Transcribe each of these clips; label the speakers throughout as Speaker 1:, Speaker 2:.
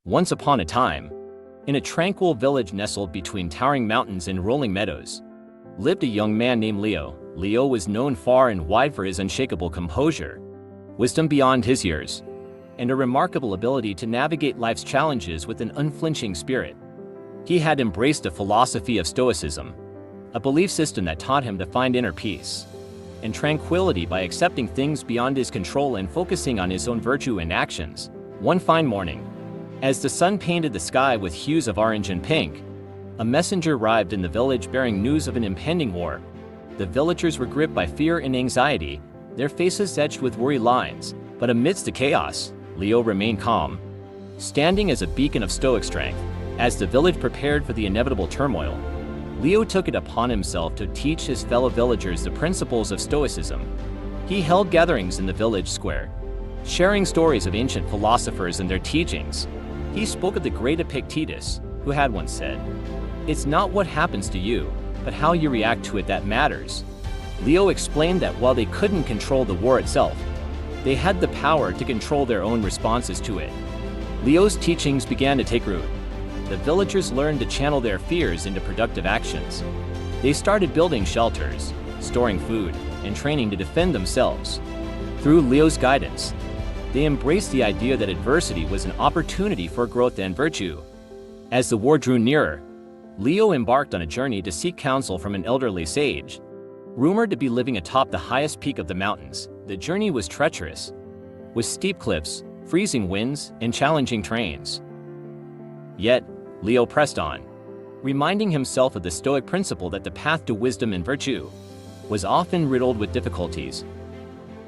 Speaker 1: Once upon a time, in a tranquil village nestled between towering mountains and rolling meadows, lived a young man named Leo. Leo was known far and wide for his unshakable composure, wisdom beyond his years, and a remarkable ability to navigate life's challenges with an unflinching spirit. He had embraced a philosophy of Stoicism, a belief system that taught him to find inner peace and tranquility by accepting things beyond his control and focusing on his own virtue and actions. One fine morning, as the sun painted the sky with hues of orange and pink, a messenger arrived in the village bearing news of an impending war. The villagers were gripped by fear and anxiety, their faces etched with worry lines. But amidst the chaos, Leo remained calm, standing as a beacon of stoic strength. As the village prepared for the inevitable turmoil, Leo took it upon himself to teach his fellow villagers the principles of Stoicism. He held gatherings in the village square, sharing stories of ancient philosophers and their teachings. He spoke of the great Epictetus, who had once said, "It's not what happens to you, but how you react to it that matters." Leo explained that while they couldn't control the war itself, they had the power to control their own responses to it. Leo's teachings began to take root. The villagers learned to channel their fears into productive actions. They started building shelters, storing food, and training to defend themselves. Through Leo's guidance, they embraced the idea that adversity was an opportunity for growth and virtue. As the war drew nearer, Leo embarked on a journey to seek counsel from an elderly sage, rumored to be living atop the highest peak of the mountains. The journey was treacherous, with steep cliffs, freezing winds, and challenging terrains. Yet, Leo pressed on, reminding himself of the Stoic principle that the path to wisdom and virtue was often riddled with difficulties.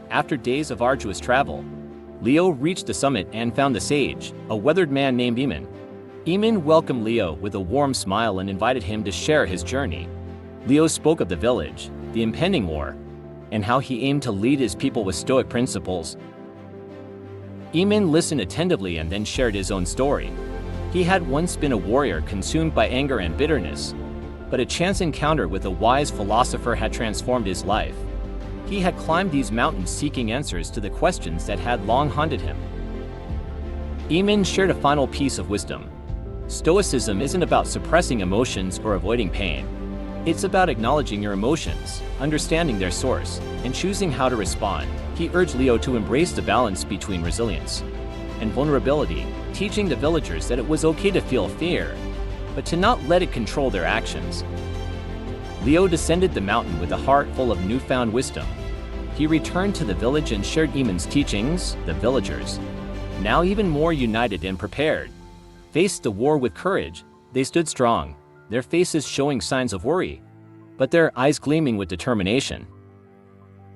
Speaker 1: After days of arduous travel, Leo reached the summit and found the sage, a weathered man named Eamon. Eamon welcomed Leo with a warm smile and invited him to share his journey. Leo spoke of the village, the impending war, and how he aimed to lead his people with Stoic principles. Eamon listened attentively and then shared his own story. He had once been a warrior consumed by anger and bitterness, but a chance encounter with a wise philosopher had transformed his life. He had climbed these mountains seeking answers to the questions that had long haunted him. Eamon shared a final piece of wisdom. Stoicism isn't about suppressing emotions or avoiding pain. It's about acknowledging your emotions, understanding their source, and choosing how to respond. He urged Leo to embrace the balance between resilience and vulnerability, teaching the villagers that it was okay to feel fear, but to not let it control their actions. Leo descended the mountain with a heart full of newfound wisdom. He returned to the village and shared Eamon's teachings. The villagers, now even more united and prepared, faced the war with courage. They stood strong, their faces showing signs of worry, but their eyes gleaming with determination.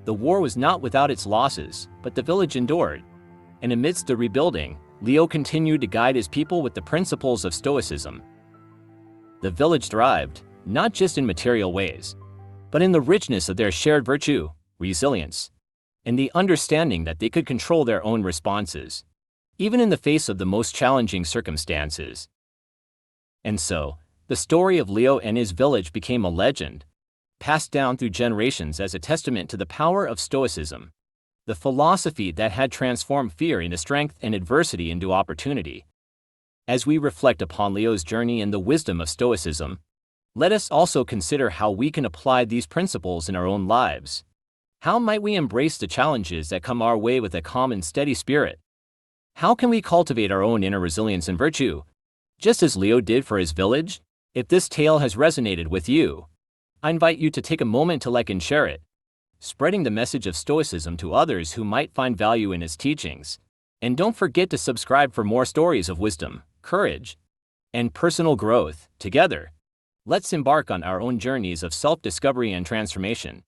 Speaker 1: The war was not without its losses, but the village endured. And amidst the rebuilding, Leo continued to guide his people with the principles of Stoicism. The village thrived, not just in material ways, but in the richness of their shared virtue, resilience, and the understanding that they could control their own responses, even in the face of the most challenging circumstances. And so, the story of Leo and his village became a legend, passed down through generations as a testament to the power of Stoicism, the philosophy that had transformed fear into strength and adversity into opportunity. As we reflect upon Leo's journey and the wisdom of Stoicism, let us also consider how we can apply these principles in our own lives. How might we embrace the challenges that come our way with a calm and steady spirit? How can we cultivate our own inner resilience and virtue, just as Leo did for his village? If this tale has resonated with you, I invite you to take a moment to like and share it, spreading the message of Stoicism to others who might find value in his teachings. And don't forget to subscribe for more stories of wisdom, courage, and personal growth. Together, let's embark on our own journeys of self-discovery and transformation.